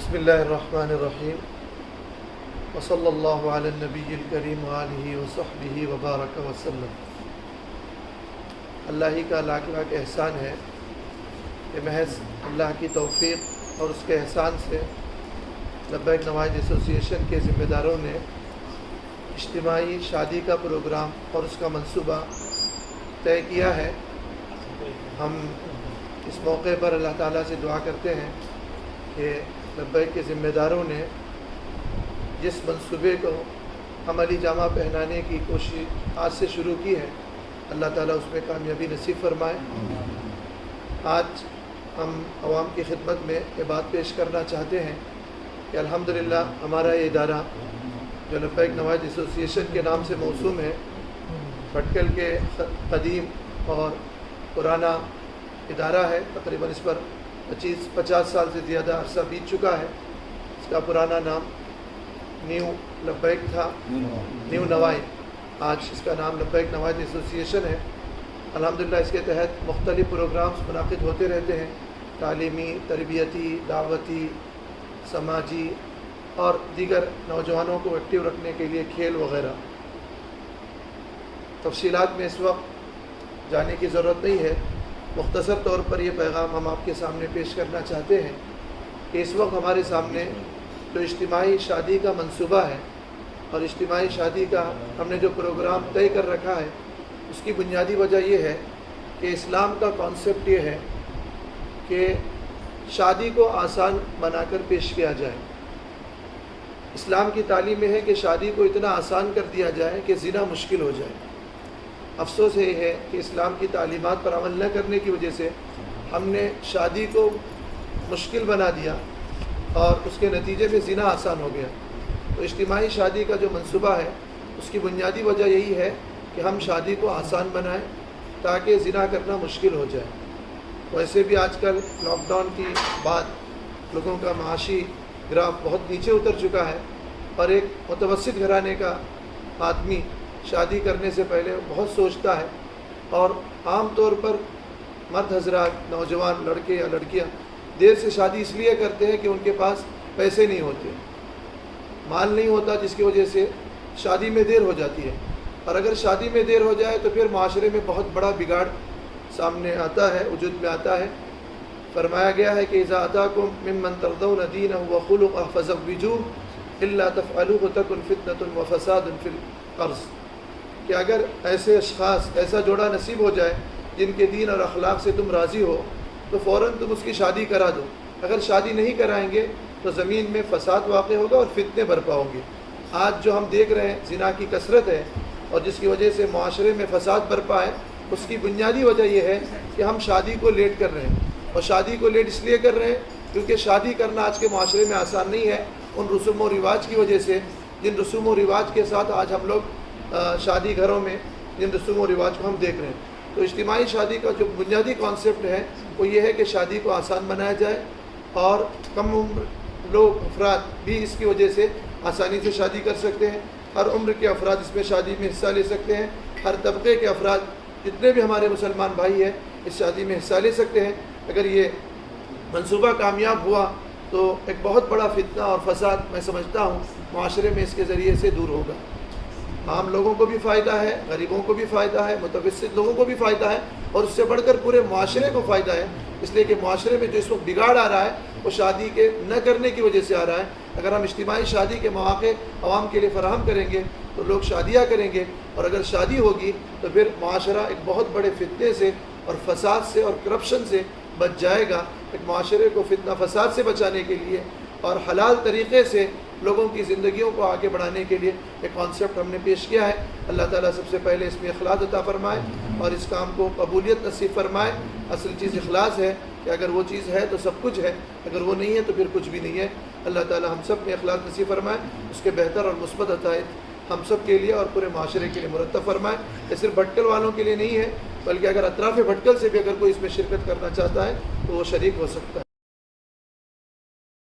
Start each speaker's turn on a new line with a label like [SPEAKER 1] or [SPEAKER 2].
[SPEAKER 1] بسم اللہ الرحمن الرحیم وصلی اللہ علی النبی الکریم وآلہ وصحبہ وبارک وسلم۔ اللہ ہی کا لاکھ لاکھ احسان ہے کہ محض اللہ کی توفیق اور اس کے احسان سے لبیک نواز ایسوسی ایشن کے ذمہ داروں نے اجتماعی شادی کا پروگرام اور اس کا منصوبہ طے کیا ہے۔ ہم اس موقع پر اللہ تعالیٰ سے دعا کرتے ہیں کہ لبیک کے ذمہ داروں نے جس منصوبے کو عملی جامہ پہنانے کی کوشش آج سے شروع کی ہے، اللہ تعالیٰ اس میں کامیابی نصیب فرمائے۔ آج ہم عوام کی خدمت میں یہ بات پیش کرنا چاہتے ہیں کہ الحمدللہ ہمارا یہ ادارہ جو لبیک نواز ایسوسی ایشن کے نام سے موسوم ہے، بھٹکل کے قدیم اور پرانا ادارہ ہے۔ تقریباً اس پر 50 سال سے زیادہ عرصہ بیت چکا ہے۔ اس کا پرانا نام نیو لبیک تھا، نیو نواز۔ آج اس کا نام لبیک نواز ایسوسی ایشن ہے۔ الحمدللہ اس کے تحت مختلف پروگرامز منعقد ہوتے رہتے ہیں، تعلیمی، تربیتی، دعوتی، سماجی اور دیگر نوجوانوں کو ایکٹیو رکھنے کے لیے کھیل وغیرہ۔ تفصیلات میں اس وقت جانے کی ضرورت نہیں ہے، مختصر طور پر یہ پیغام ہم آپ کے سامنے پیش کرنا چاہتے ہیں کہ اس وقت ہمارے سامنے جو اجتماعی شادی کا منصوبہ ہے اور اجتماعی شادی کا ہم نے جو پروگرام طے کر رکھا ہے، اس کی بنیادی وجہ یہ ہے کہ اسلام کا کانسیپٹ یہ ہے کہ شادی کو آسان بنا کر پیش کیا جائے۔ اسلام کی تعلیم یہ ہے کہ شادی کو اتنا آسان کر دیا جائے کہ زنا مشکل ہو جائے۔ افسوس یہ ہے کہ اسلام کی تعلیمات پر عمل نہ کرنے کی وجہ سے ہم نے شادی کو مشکل بنا دیا اور اس کے نتیجے میں زنا آسان ہو گیا۔ تو اجتماعی شادی کا جو منصوبہ ہے، اس کی بنیادی وجہ یہی ہے کہ ہم شادی کو آسان بنائیں تاکہ زنا کرنا مشکل ہو جائے۔ ویسے بھی آج کل لاک ڈاؤن کی بعد لوگوں کا معاشی گراف بہت نیچے اتر چکا ہے، اور ایک متوسط گھرانے کا آدمی شادی کرنے سے پہلے بہت سوچتا ہے، اور عام طور پر مرد حضرات، نوجوان لڑکے یا لڑکیاں دیر سے شادی اس لیے کرتے ہیں کہ ان کے پاس پیسے نہیں ہوتے، مال نہیں ہوتا، جس کی وجہ سے شادی میں دیر ہو جاتی ہے۔ اور اگر شادی میں دیر ہو جائے تو پھر معاشرے میں بہت بڑا بگاڑ سامنے آتا ہے، وجود میں آتا ہے۔ فرمایا گیا ہے کہ اذا اتاکم ممن ترضون دینہ وخلقہ فزوجوہ الا تفعلوہ تکن فتنۃ وفساد فی الارض، کہ اگر ایسے اشخاص، ایسا جوڑا نصیب ہو جائے جن کے دین اور اخلاق سے تم راضی ہو، تو فوراً تم اس کی شادی کرا دو۔ اگر شادی نہیں کرائیں گے تو زمین میں فساد واقع ہوگا اور فتنے برپا ہوں گے۔ آج جو ہم دیکھ رہے ہیں زنا کی کثرت ہے، اور جس کی وجہ سے معاشرے میں فساد برپا ہے، اس کی بنیادی وجہ یہ ہے کہ ہم شادی کو لیٹ کر رہے ہیں۔ اور شادی کو لیٹ اس لیے کر رہے ہیں کیونکہ شادی کرنا آج کے معاشرے میں آسان نہیں ہے، ان رسوم و رواج کی وجہ سے، جن رسوم و رواج کے ساتھ آج ہم لوگ شادی گھروں میں جن رسوم و رواج کو ہم دیکھ رہے ہیں۔ تو اجتماعی شادی کا جو بنیادی کانسیپٹ ہے وہ یہ ہے کہ شادی کو آسان بنایا جائے، اور کم عمر لوگ، افراد بھی اس کی وجہ سے آسانی سے شادی کر سکتے ہیں۔ ہر عمر کے افراد اس میں شادی میں حصہ لے سکتے ہیں۔ ہر طبقے کے افراد، جتنے بھی ہمارے مسلمان بھائی ہیں، اس شادی میں حصہ لے سکتے ہیں۔ اگر یہ منصوبہ کامیاب ہوا تو ایک بہت بڑا فتنہ اور فساد میں سمجھتا ہوں معاشرے میں اس کے ذریعے سے دور ہوگا۔ عام لوگوں کو بھی فائدہ ہے، غریبوں کو بھی فائدہ ہے، متوسط لوگوں کو بھی فائدہ ہے، اور اس سے بڑھ کر پورے معاشرے کو فائدہ ہے، اس لیے کہ معاشرے میں جو اس وقت بگاڑ آ رہا ہے وہ شادی کے نہ کرنے کی وجہ سے آ رہا ہے۔ اگر ہم اجتماعی شادی کے مواقع عوام کے لیے فراہم کریں گے تو لوگ شادیاں کریں گے، اور اگر شادی ہوگی تو پھر معاشرہ ایک بہت بڑے فتنے سے اور فساد سے اور کرپشن سے بچ جائے گا۔ ایک معاشرے کو فتنہ فساد سے بچانے کے لیے اور حلال طریقے سے لوگوں کی زندگیوں کو آگے بڑھانے کے لیے ایک کانسیپٹ ہم نے پیش کیا ہے۔ اللہ تعالیٰ سب سے پہلے اس میں اخلاص عطا فرمائے اور اس کام کو قبولیت نصیب فرمائے۔ اصل چیز اخلاص ہے کہ اگر وہ چیز ہے تو سب کچھ ہے، اگر وہ نہیں ہے تو پھر کچھ بھی نہیں ہے۔ اللہ تعالیٰ ہم سب میں اخلاص نصیب فرمائے، اس کے بہتر اور مثبت عطائے ہم سب کے لیے اور پورے معاشرے کے لیے مرتب فرمائے۔ یہ صرف بھٹکل والوں کے لیے نہیں ہے، بلکہ اگر اطراف بھٹکل سے بھی اگر کوئی اس میں شرکت کرنا چاہتا ہے تو وہ شریک ہو سکتا ہے۔